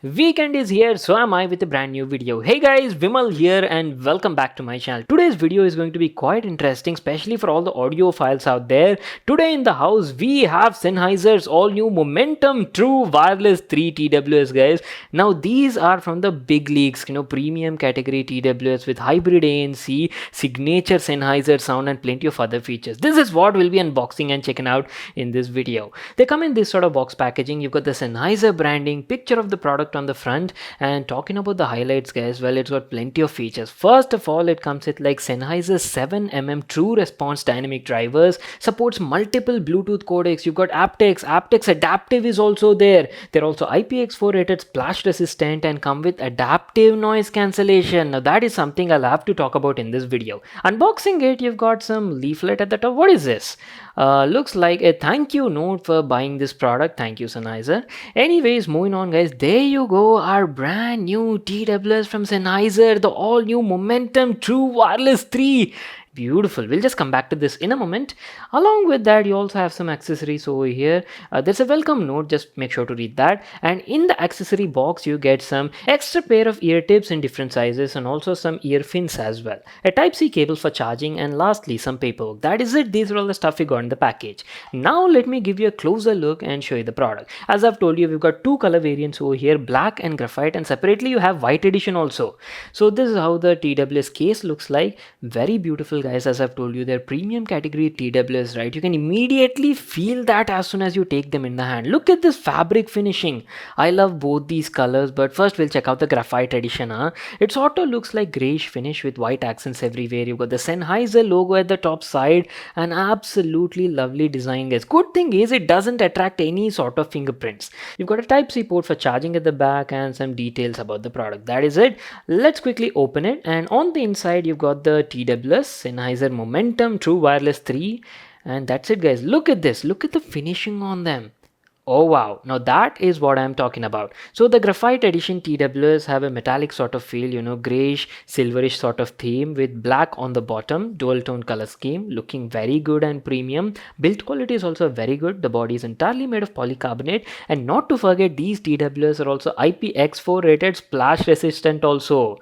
Weekend is here, so am I with a brand new video. Hey guys, Vimal here and welcome back to my channel. Today's video is going to be quite interesting, especially for all the audiophiles out there. Today in the house, we have Sennheiser's all new Momentum True Wireless 3 TWS, guys. Now these are from the big leagues, premium category TWS with hybrid ANC, signature Sennheiser sound and plenty of other features. This is what we'll be unboxing and checking out in this video. They come in this sort of box packaging. You've got the Sennheiser branding, picture of the product on the front, and talking about the highlights, guys, well, it's got plenty of features. First of all, it comes with like Sennheiser 7mm true response dynamic drivers, supports multiple Bluetooth codecs. You've got aptX adaptive is also there. They're also IPX4 rated, splash resistant, and come with adaptive noise cancellation. Now that is something I'll have to talk about in this video. Unboxing it, you've got some leaflet at the top. What is this? Looks like a thank you note for buying this product. Thank you, Sennheiser. Anyways, moving on, guys, there you go, our brand new TWS from Sennheiser, the all new Momentum True Wireless 3. Beautiful. We'll just come back to this in a moment. Along with that, you also have some accessories over here. There's a welcome note, just make sure to read that. And in the accessory box, you get some extra pair of ear tips in different sizes and also some ear fins as well. A Type-C cable for charging, and lastly some paperwork. That is it. These are all the stuff we got in the package. Now let me give you a closer look and show you the product. As I've told you, we've got two color variants over here, black and graphite, and separately you have white edition also. So this is how the TWS case looks like. Very beautiful, guys. As I've told you, they're premium category TWS, right? You can immediately feel that as soon as you take them in the hand. Look at this fabric finishing. I love both these colors, but first we'll check out the Graphite Edition. It sort of looks like grayish finish with white accents everywhere. You've got the Sennheiser logo at the top side, and absolutely lovely design, guys. Good thing is it doesn't attract any sort of fingerprints. You've got a Type-C port for charging at the back and some details about the product. That is it. Let's quickly open it, and on the inside you've got the TWS Sennheiser Momentum True Wireless 3, and that's it, guys. Look at this. Look at the finishing on them. Oh wow, now that is what I'm talking about. So the Graphite Edition TWS have a metallic sort of feel, grayish, silverish sort of theme with black on the bottom, dual tone color scheme, looking very good and premium. Build quality is also very good. The body is entirely made of polycarbonate, and not to forget, these TWS are also IPX4 rated, splash resistant also.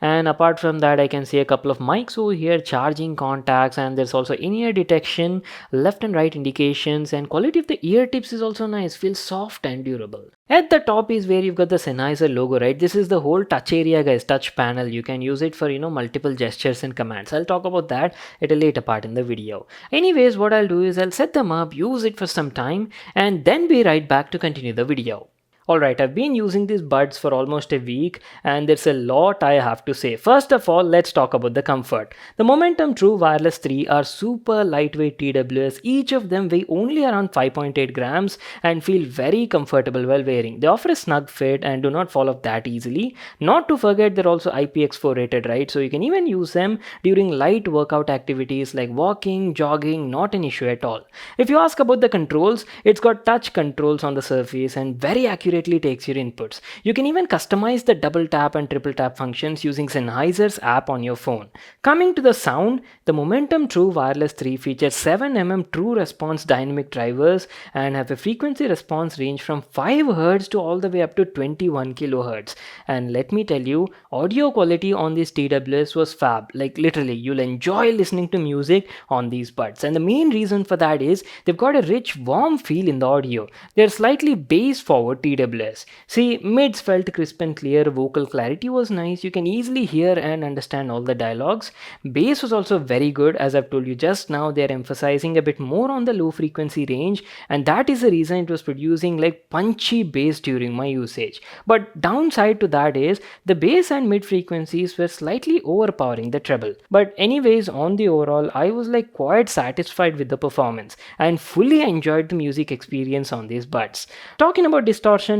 And apart from that, I can see a couple of mics over here, charging contacts, and there's also in-ear detection, left and right indications, and quality of the ear tips is also nice, feels soft and durable. At the top is where you've got the Sennheiser logo, right? This is the whole touch area, guys, touch panel. You can use it for, multiple gestures and commands. I'll talk about that at a later part in the video. Anyways, what I'll do is I'll set them up, use it for some time, and then be right back to continue the video. Alright, I've been using these buds for almost a week, and there's a lot I have to say. First of all, let's talk about the comfort. The Momentum True Wireless 3 are super lightweight TWS. Each of them weigh only around 5.8 grams and feel very comfortable while wearing. They offer a snug fit and do not fall off that easily. Not to forget, they're also IPX4 rated, right? So you can even use them during light workout activities like walking, jogging, not an issue at all. If you ask about the controls, it's got touch controls on the surface and very accurate takes your inputs. You can even customize the double tap and triple tap functions using Sennheiser's app on your phone. Coming to the sound, the Momentum True Wireless 3 features 7mm true response dynamic drivers and have a frequency response range from 5 Hz to all the way up to 21 kHz. And let me tell you, audio quality on this TWS was fab. Like literally, you'll enjoy listening to music on these buds. And the main reason for that is they've got a rich, warm feel in the audio. They're slightly bass forward TWS. See, mids felt crisp and clear, vocal clarity was nice, you can easily hear and understand all the dialogues. Bass was also very good. As I've told you just now, they're emphasizing a bit more on the low frequency range, and that is the reason it was producing like punchy bass during my usage. But downside to that is the bass and mid frequencies were slightly overpowering the treble. But anyways, on the overall, I was like quite satisfied with the performance and fully enjoyed the music experience on these buds. Talking about distortion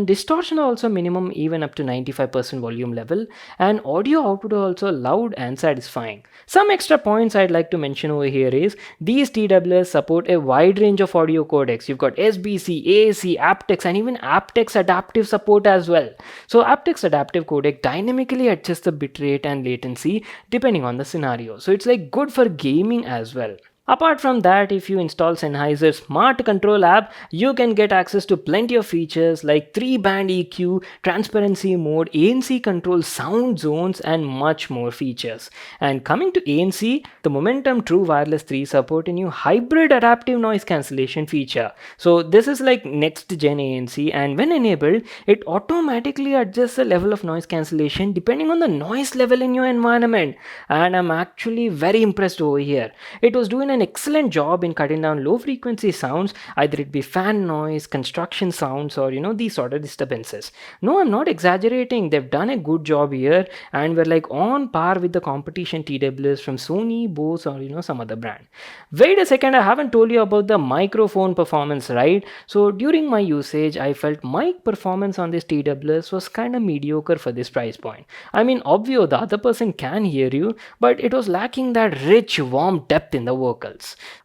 also minimum even up to 95% volume level, and audio output also loud and satisfying. Some extra points I'd like to mention over here is these TWS support a wide range of audio codecs. You've got SBC, AAC, aptX, and even aptX adaptive support as well. So aptX adaptive codec dynamically adjusts the bitrate and latency depending on the scenario. So it's like good for gaming as well. Apart from that, if you install Sennheiser Smart Control app, you can get access to plenty of features like 3-band EQ, transparency mode, ANC control, sound zones, and much more features. And coming to ANC, the Momentum True Wireless 3 support a new hybrid adaptive noise cancellation feature. So this is like next gen ANC, and when enabled, it automatically adjusts the level of noise cancellation depending on the noise level in your environment. And I'm actually very impressed over here. It was doing an excellent job in cutting down low frequency sounds, either it be fan noise, construction sounds, or these sort of disturbances. No, I'm not exaggerating. They've done a good job here, and we're like on par with the competition TWS from Sony, Bose, or some other brand. Wait a second, I haven't told you about the microphone performance, right? So during my usage, I felt mic performance on this TWS was kind of mediocre for this price point. I mean, obviously the other person can hear you, but it was lacking that rich, warm depth in the vocals.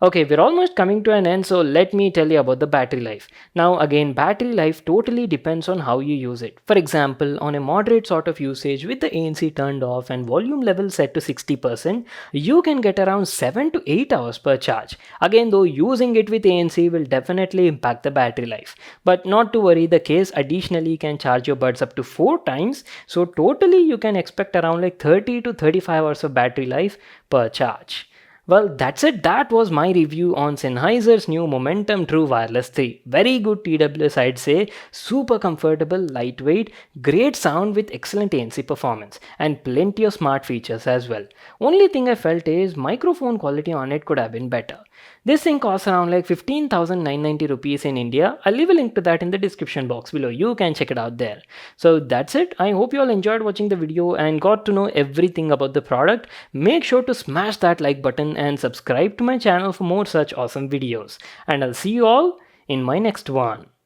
Okay, we're almost coming to an end, so let me tell you about the battery life. Now again, battery life totally depends on how you use it. For example, on a moderate sort of usage with the ANC turned off and volume level set to 60%, you can get around 7 to 8 hours per charge. Again, though, using it with ANC will definitely impact the battery life. But not to worry, the case additionally can charge your buds up to 4 times, so totally you can expect around like 30 to 35 hours of battery life per charge. Well, that's it. That was my review on Sennheiser's new Momentum True Wireless 3. Very good TWS, I'd say. Super comfortable, lightweight, great sound with excellent ANC performance, and plenty of smart features as well. Only thing I felt is microphone quality on it could have been better. This thing costs around like 15,990 rupees in India. I'll leave a link to that in the description box below. You can check it out there. So that's it. I hope you all enjoyed watching the video and got to know everything about the product. Make sure to smash that like button and subscribe to my channel for more such awesome videos. And I'll see you all in my next one.